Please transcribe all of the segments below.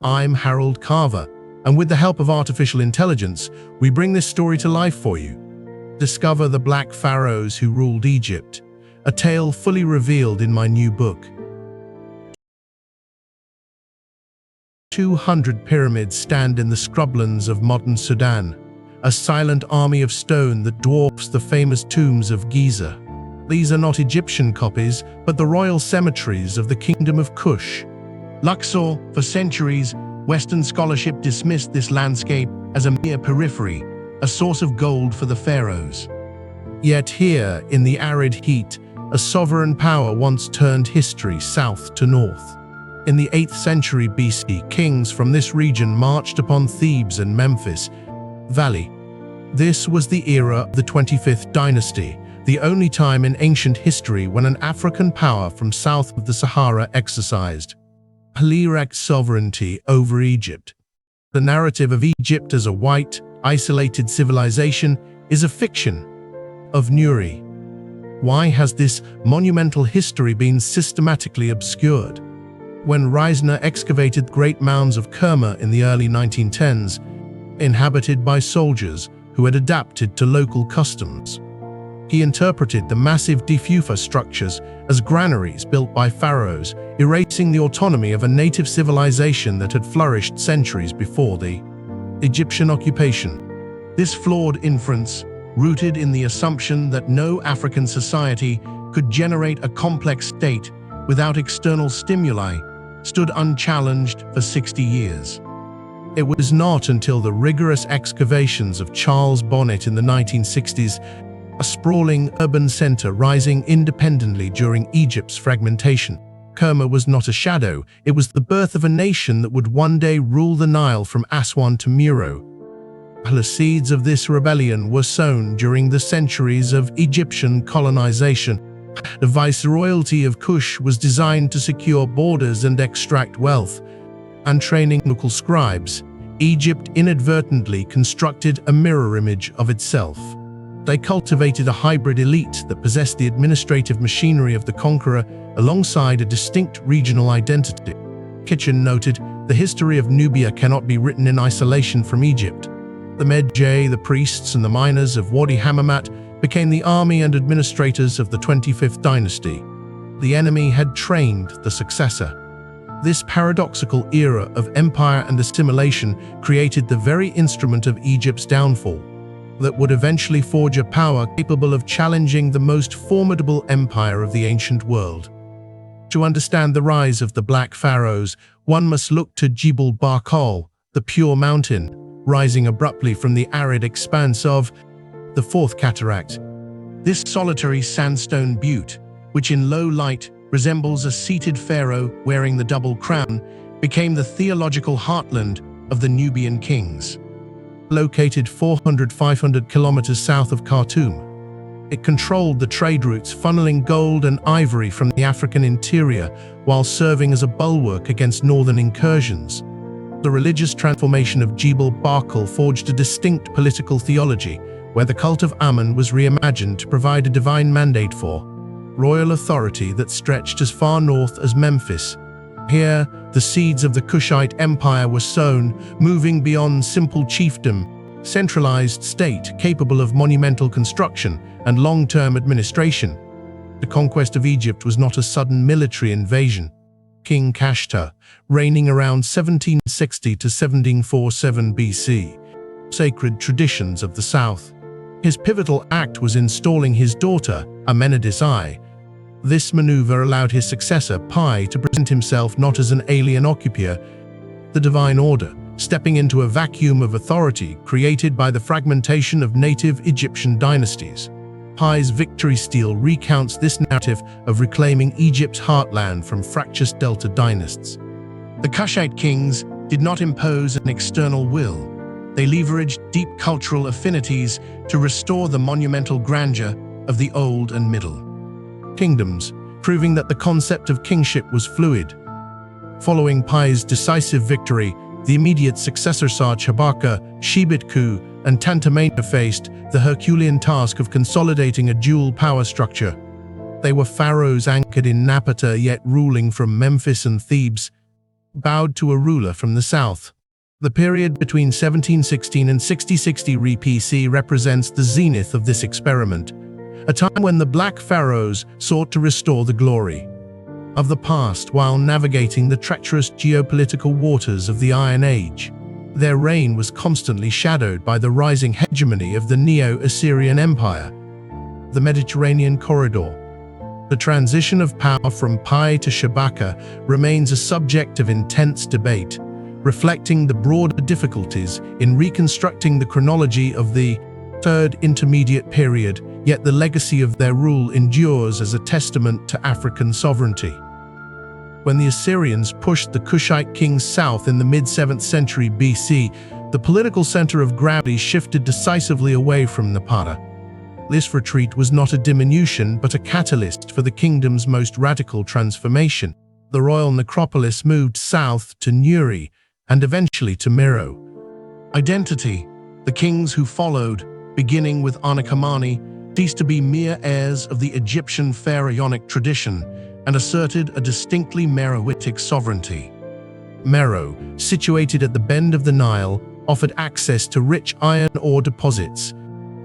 I'm Harold Carver, and with the help of artificial intelligence, we bring this story to life for you. Discover the Black Pharaohs who ruled Egypt, a tale fully revealed in my new book. 200 pyramids stand in the scrublands of modern Sudan, a silent army of stone that dwarfs the famous tombs of Giza. These are not Egyptian copies, but the royal cemeteries of the Kingdom of Kush. Luxor, for centuries, Western scholarship dismissed this landscape as a mere periphery, a source of gold for the pharaohs. Yet here, in the arid heat, a sovereign power once turned history south to north. In the 8th century BC, kings from this region marched upon Thebes and Memphis Valley. This was the era of the 25th dynasty, the only time in ancient history when an African power from south of the Sahara exercised direct sovereignty over Egypt. The narrative of Egypt as a white, isolated civilization is a fiction of Nuri. Why has this monumental history been systematically obscured? When Reisner excavated great mounds of Kerma in the early 1910s, inhabited by soldiers who had adapted to local customs, he interpreted the massive defufa structures as granaries built by pharaohs, erasing the autonomy of a native civilization that had flourished centuries before the Egyptian occupation. This flawed inference, rooted in the assumption that no African society could generate a complex state without external stimuli, stood unchallenged for 60 years. It was not until the rigorous excavations of Charles Bonnet in the 1960s, a sprawling urban center rising independently during Egypt's fragmentation. Kerma was not a shadow, it was the birth of a nation that would one day rule the Nile from Aswan to Meroe. The seeds of this rebellion were sown during the centuries of Egyptian colonization. The viceroyalty of Kush was designed to secure borders and extract wealth, and training local scribes, Egypt inadvertently constructed a mirror image of itself. They cultivated a hybrid elite that possessed the administrative machinery of the conqueror alongside a distinct regional identity. Kitchen noted, "The history of Nubia cannot be written in isolation from Egypt." The Medjay, the priests and the miners of Wadi Hammamat became the army and administrators of the 25th dynasty. The enemy had trained the successor. This paradoxical era of empire and assimilation created the very instrument of Egypt's downfall that would eventually forge a power capable of challenging the most formidable empire of the ancient world. To understand the rise of the Black Pharaohs, one must look to Jebel Barkal, the pure mountain, rising abruptly from the arid expanse of the Fourth Cataract. This solitary sandstone butte, which in low light resembles a seated pharaoh wearing the double crown, became the theological heartland of the Nubian kings. Located 400–500 kilometers south of Khartoum, it controlled the trade routes funneling gold and ivory from the African interior while serving as a bulwark against northern incursions. The religious transformation of Jebel Barkal forged a distinct political theology, where the cult of Amun was reimagined to provide a divine mandate for royal authority that stretched as far north as Memphis. Here, the seeds of the Kushite Empire were sown, moving beyond simple chiefdom, centralized state capable of monumental construction and long-term administration. The conquest of Egypt was not a sudden military invasion. King Kashta, reigning around 1760 to 1747 BC, sacred traditions of the south. His pivotal act was installing his daughter, Amenhotep I. This maneuver allowed his successor, Pi, to present himself not as an alien occupier, the divine order, stepping into a vacuum of authority created by the fragmentation of native Egyptian dynasties. Pi's victory stele recounts this narrative of reclaiming Egypt's heartland from fractious Delta dynasts. The Kushite kings did not impose an external will. They leveraged deep cultural affinities to restore the monumental grandeur of the Old and Middle Kingdoms, proving that the concept of kingship was fluid. Following Pi's decisive victory, the immediate successor Sacha-Barka, Shebitku, and Tantamena faced the Herculean task of consolidating a dual power structure. They were pharaohs anchored in Napata yet ruling from Memphis and Thebes. bowed to a ruler from the south. The period between 1716 and 6060 BC represents the zenith of this experiment, a time when the Black Pharaohs sought to restore the glory of the past while navigating the treacherous geopolitical waters of the Iron Age. Their reign was constantly shadowed by the rising hegemony of the Neo-Assyrian Empire, the Mediterranean corridor. The transition of power from Pi to Shabaka remains a subject of intense debate, reflecting the broader difficulties in reconstructing the chronology of the Third Intermediate Period, yet the legacy of their rule endures as a testament to African sovereignty. When the Assyrians pushed the Kushite kings south in the mid-7th century BC, the political center of gravity shifted decisively away from Napata. This retreat was not a diminution but a catalyst for the kingdom's most radical transformation. The royal necropolis moved south to Nuri and eventually to Meroe. Identity: the kings who followed, beginning with Anakamani, ceased to be mere heirs of the Egyptian pharaonic tradition and asserted a distinctly Meroitic sovereignty. Meroe, situated at the bend of the Nile, offered access to rich iron ore deposits,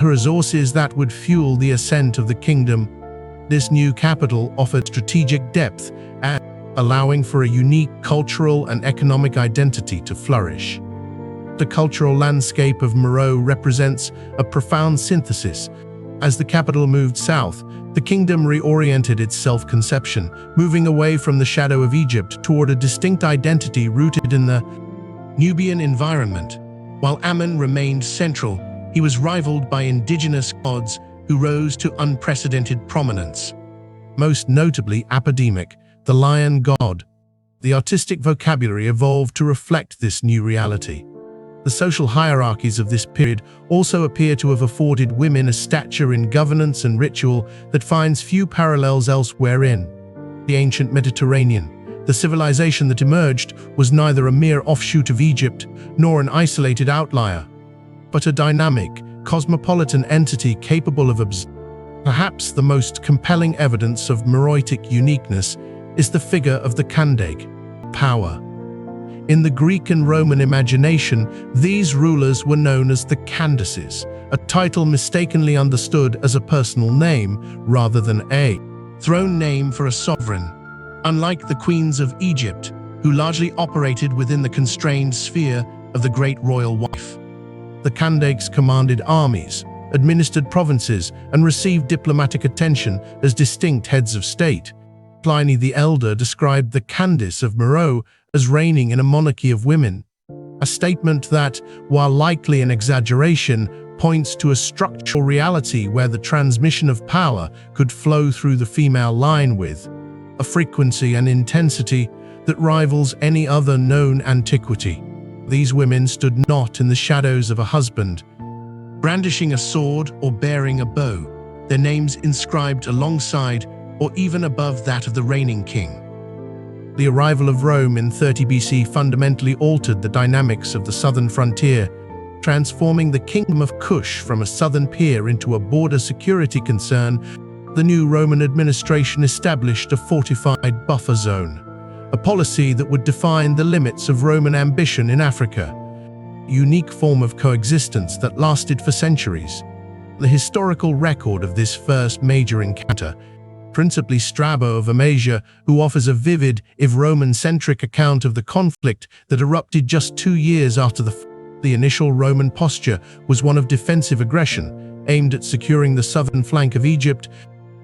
resources that would fuel the ascent of the kingdom. This new capital offered strategic depth and allowing for a unique cultural and economic identity to flourish. The cultural landscape of Meroe represents a profound synthesis. As the capital moved south, the kingdom reoriented its self-conception, moving away from the shadow of Egypt toward a distinct identity rooted in the Nubian environment. While Ammon remained central, he was rivaled by indigenous gods who rose to unprecedented prominence. Most notably Apodemic, the lion god. The artistic vocabulary evolved to reflect this new reality. The social hierarchies of this period also appear to have afforded women a stature in governance and ritual that finds few parallels elsewhere in the ancient Mediterranean. The civilization that emerged was neither a mere offshoot of Egypt nor an isolated outlier, but a dynamic, cosmopolitan entity capable of Perhaps the most compelling evidence of Meroitic uniqueness is the figure of the Kandeg, power. In the Greek and Roman imagination, these rulers were known as the Candaces, a title mistakenly understood as a personal name rather than a throne name for a sovereign. Unlike the queens of Egypt, who largely operated within the constrained sphere of the great royal wife, the Kandegs commanded armies, administered provinces, and received diplomatic attention as distinct heads of state. Pliny the Elder described the Candace of Meroe as reigning in a monarchy of women, a statement that, while likely an exaggeration, points to a structural reality where the transmission of power could flow through the female line with a frequency and intensity that rivals any other known antiquity. These women stood not in the shadows of a husband, brandishing a sword or bearing a bow, their names inscribed alongside or even above that of the reigning king. The arrival of Rome in 30 BC fundamentally altered the dynamics of the southern frontier, transforming the Kingdom of Kush from a southern peer into a border security concern. The new Roman administration established a fortified buffer zone, a policy that would define the limits of Roman ambition in Africa, a unique form of coexistence that lasted for centuries. The historical record of this first major encounter, principally Strabo of Amasia, who offers a vivid, if Roman-centric account of the conflict that erupted just 2 years after the initial Roman posture was one of defensive aggression, aimed at securing the southern flank of Egypt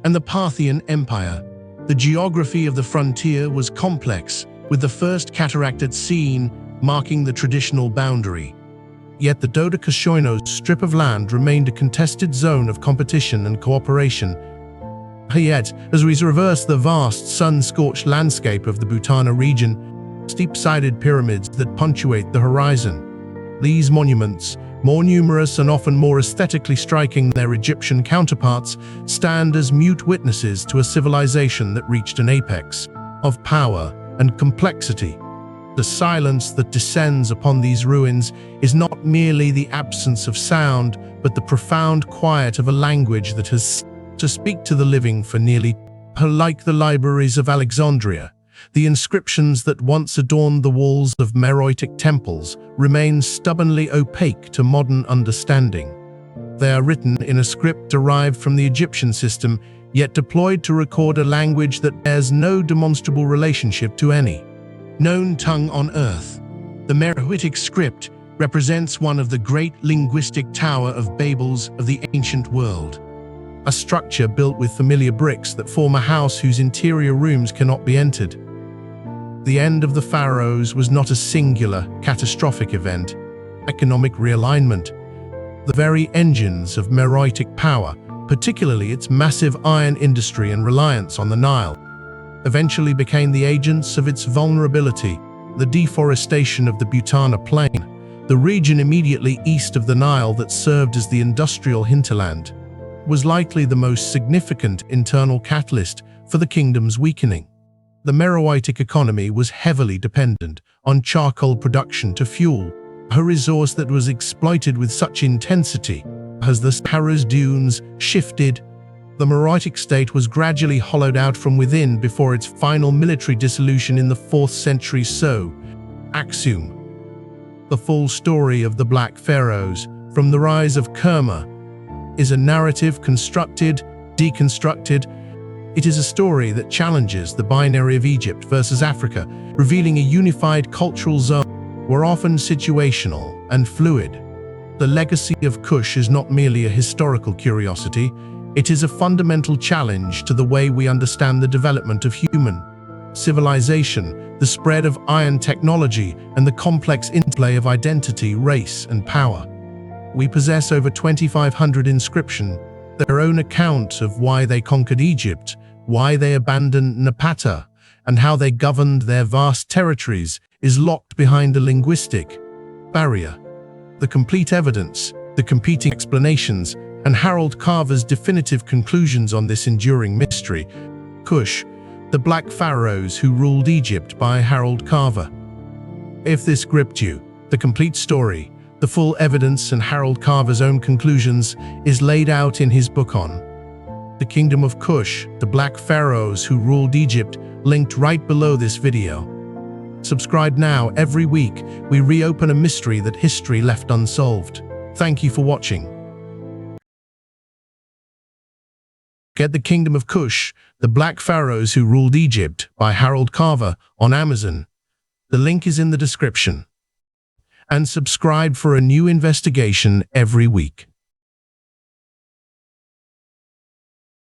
and the Parthian Empire. The geography of the frontier was complex, with the first cataract at Scene marking the traditional boundary. Yet the Dodecashoinos strip of land remained a contested zone of competition and cooperation. Yet, as we traverse the vast sun-scorched landscape of the Butana region, steep-sided pyramids that punctuate the horizon. These monuments, more numerous and often more aesthetically striking than their Egyptian counterparts, stand as mute witnesses to a civilization that reached an apex of power and complexity. The silence that descends upon these ruins is not merely the absence of sound, but the profound quiet of a language that has to speak to the living for nearly like the libraries of Alexandria. The inscriptions that once adorned the walls of Meroitic temples remain stubbornly opaque to modern understanding. They are written in a script derived from the Egyptian system, yet deployed to record a language that bears no demonstrable relationship to any known tongue on Earth. The Meroitic script represents one of the great linguistic Tower of Babels of the ancient world, a structure built with familiar bricks that form a house whose interior rooms cannot be entered. The end of the pharaohs was not a singular, catastrophic event. Economic realignment. The very engines of Meroitic power, particularly its massive iron industry and reliance on the Nile, eventually became the agents of its vulnerability. The deforestation of the Butana Plain, the region immediately east of the Nile that served as the industrial hinterland, was likely the most significant internal catalyst for the kingdom's weakening. The Meroitic economy was heavily dependent on charcoal production to fuel, a resource that was exploited with such intensity. As the Sahara's dunes shifted, the Meroitic state was gradually hollowed out from within before its final military dissolution in the 4th century. So, Aksum. The full story of the Black Pharaohs, from the rise of Kerma, is a narrative constructed, deconstructed. It is a story that challenges the binary of Egypt versus Africa, revealing a unified cultural zone where often situational and fluid. The legacy of Kush is not merely a historical curiosity, it is a fundamental challenge to the way we understand the development of human civilization, the spread of iron technology, and the complex interplay of identity, race, and power. We possess over 2,500 inscriptions, their own account of why they conquered Egypt, why they abandoned Napata, and how they governed their vast territories is locked behind a linguistic barrier. The complete evidence, the competing explanations, and Harold Carver's definitive conclusions on this enduring mystery. Kush, the Black Pharaohs who ruled Egypt, by Harold Carver. If this gripped you, the complete story, the full evidence, and Harold Carver's own conclusions is laid out in his book on the Kingdom of Kush, the Black Pharaohs who ruled Egypt, linked right below this video. Subscribe now. Every week, we reopen a mystery that history left unsolved. Thank you for watching. Get The Kingdom of Kush, the Black Pharaohs who ruled Egypt, by Harold Carver on Amazon. The link is in the description. And subscribe for a new investigation every week.